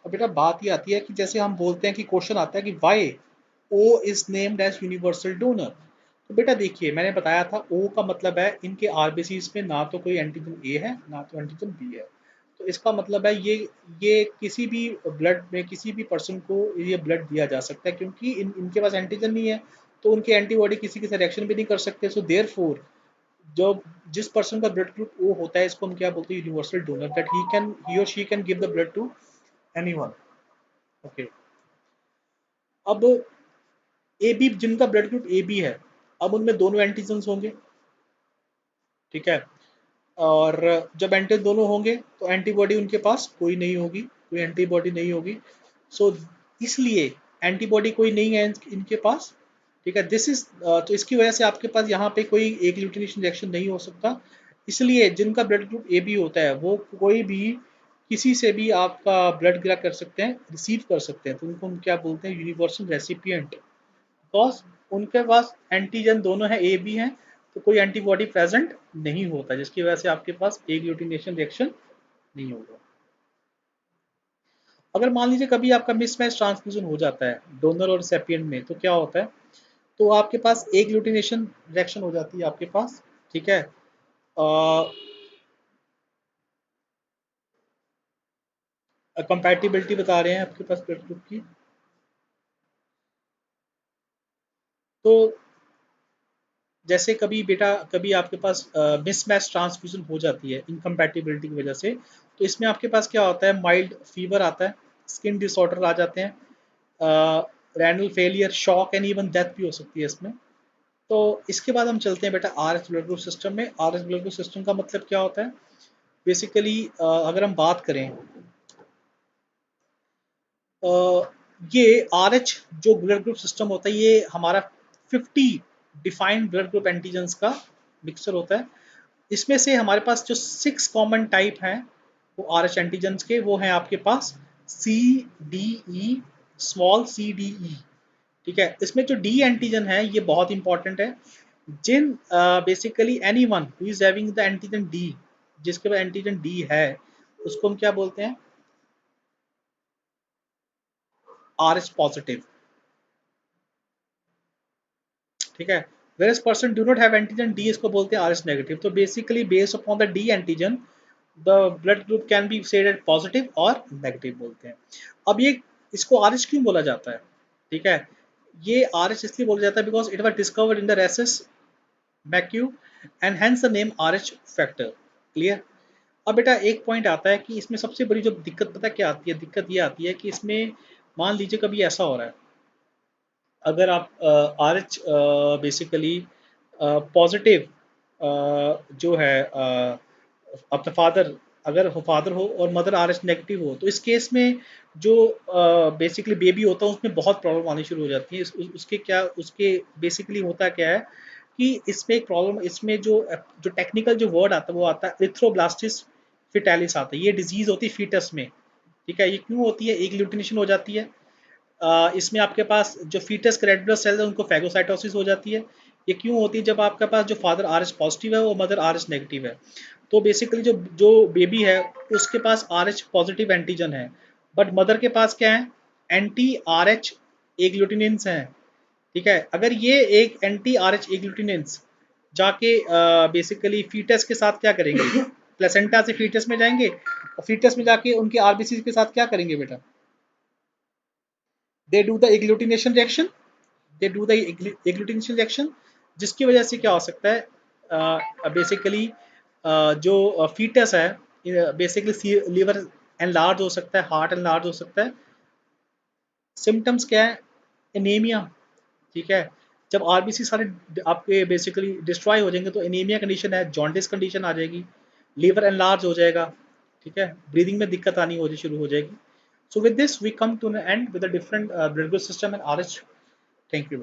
अब बेटा बात ये आती है कि जैसे हम बोलते हैं कि क्वेश्चन आता है कि why O is named as universal donor. तो बेटा देखिए मैंने बताया था ओ का मतलब है इनके आरबीसीज में ना तो कोई एंटीजन ए है ना तो एंटीजन बी है। तो इसका मतलब है ये किसी भी ब्लड में किसी भी पर्सन को ये ब्लड दिया जा सकता है क्योंकि इनके पास एंटीजन नहीं है। तो उनके एंटीबॉडी किसी के साथ रिएक्शन भी नहीं कर सकते। सो देयरफॉर जो जिस पर्सन का ब्लड ग्रुप ओ होता है इसको हम क्या बोलते हैं यूनिवर्सल डोनर दैट ही और she can give the blood to anyone. Okay. अब ए बी जिनका ब्लड ग्रुप ए बी है अब उनमें दोनों एंटीजन्स होंगे। ठीक है। और जब एंटीजन दोनों होंगे तो एंटीबॉडी उनके पास कोई नहीं होगी कोई एंटीबॉडी नहीं होगी। सो इसलिए एंटीबॉडी कोई नहीं है इनके पास। ठीक है। दिस इज तो इसकी वजह से आपके पास यहाँ पे कोई एक ल्यूटिनेशन रिएक्शन नहीं हो सकता। इसलिए जिनका ब्लड ग्रुप ए बी होता है वो कोई भी किसी से भी आपका ब्लड ग्रह कर सकते हैं रिसीव कर सकते हैं। तो उनको हम क्या बोलते हैं यूनिवर्सल रेसिपिएंट। बिकॉज उनके पास एंटीजन दोनों है ए बी हैं तो कोई एंटीबॉडी प्रेजेंट नहीं होता जिसकी वजह से आपके पास एक ल्यूटिनेशन रिएक्शन नहीं होगा। अगर मान लीजिए कभी आपका मिसमैच ट्रांसफ्यूजन हो जाता है डोनर और रेसिपिएंट में तो क्या होता है। तो आपके पास एक ल्यूटिनेशन रिएक्शन हो जाती है आपके पास। ठीक है। कंपैटिबिलिटी बता रहे हैं आपके पास ब्लड ग्रुप की। तो जैसे कभी बेटा कभी आपके पास मिसमैच ट्रांसफ्यूजन हो जाती है इनकम्पैटिबिलिटी की वजह से। तो इसमें आपके पास क्या होता है माइल्ड फीवर आता है स्किन डिसऑर्डर आ जाते हैं renal failure shock and even death भी हो सकती है इसमें। तो इसके बाद हम चलते हैं बेटा R H blood group system में। R H blood group system का मतलब क्या होता है बेसिकली अगर हम बात करें अ, ये आर एच जो ब्लड ग्रुप सिस्टम होता है ये हमारा 50 डिफाइंड ब्लड ग्रुप एंटीजन्स का मिक्सचर होता है। इसमें से हमारे पास जो 6 कॉमन टाइप हैं वो आर एच एंटीजन्स के वो हैं आपके पास C D E small C D E. ठीक है। इसमें जो डी एंटीजन है ये बहुत इंपॉर्टेंट है। जिन basically any one who is having the antigen D जिसके पास एंटीजन डी है उसको हम क्या बोलते हैं आर एच पॉजिटिव। ठीक है। Whereas person do not have antigen D इसको बोलते हैं आर एच नेगेटिव। तो basically based upon the D antigen the blood group can be said at positive और नेगेटिव बोलते हैं। अब ये इसको आर एच क्यों बोला जाता है। ठीक है। ये आर एच इसलिए बोला जाता है because it was discovered in the rhesus macaque and hence the name R H factor. Clear. अब बेटा एक पॉइंट आता है कि इसमें सबसे बड़ी जो दिक्कत पता क्या आती है दिक्कत ये आती है कि इसमें मान लीजिए कभी ऐसा हो रहा है अगर आप आर एच बेसिकली पॉजिटिव जो है अपना फादर अगर फादर हो और मदर आर एच नेगेटिव हो तो इस केस में जो बेसिकली बेबी होता है उसमें बहुत प्रॉब्लम आनी शुरू हो जाती है। उसके क्या उसके बेसिकली होता क्या है कि इसमें एक प्रॉब्लम इसमें जो जो टेक्निकल जो वर्ड आता है वो आता है एरिथ्रोब्लास्टिस फिटालिस आता है। ये डिजीज होती है फीटस में। ठीक है। ये क्यों होती है एक ल्यूटिनेशन हो जाती है इसमें आपके पास जो फीटस के रेड ब्लड सेल्स है उनको फैगोसाइटोसिस हो जाती है। ये क्यों होती है जब आपके पास जो फादर आर एच पॉजिटिव है वो मदर आर एच नेगेटिव है। तो बेसिकली जो जो बेबी है उसके पास आर एच पॉजिटिव एंटीजन है बट मदर के पास क्या है एंटी आर एच एग्लूटिनेंस हैं। ठीक है। अगर ये एक एंटी आर एच एग्लूटिनेंस जाके बेसिकली फीटस के साथ क्या करेंगे प्लेसेंटा से फीटस में जाएंगे और फीटस में जाके उनके आरबीसी के साथ क्या करेंगे बेटा they do the agglutination reaction they do the agglutination reaction जिसकी वजह से क्या हो सकता है बेसिकली जो फीटस है बेसिकली लीवर एनलार्ज हो सकता है हार्ट एनलार्ज हो सकता है। सिम्टम्स क्या है एनीमिया। ठीक है। जब आरबीसी सारे आपके बेसिकली डिस्ट्रॉय हो जाएंगे तो एनीमिया कंडीशन है जॉन्डिस कंडीशन आ जाएगी लीवर एनलार्ज हो जाएगा। ठीक है। ब्रीदिंग में दिक्कत आनी हो शुरू हो जाएगी। So with this we come to an end with a different blood group system and RH. Thank you.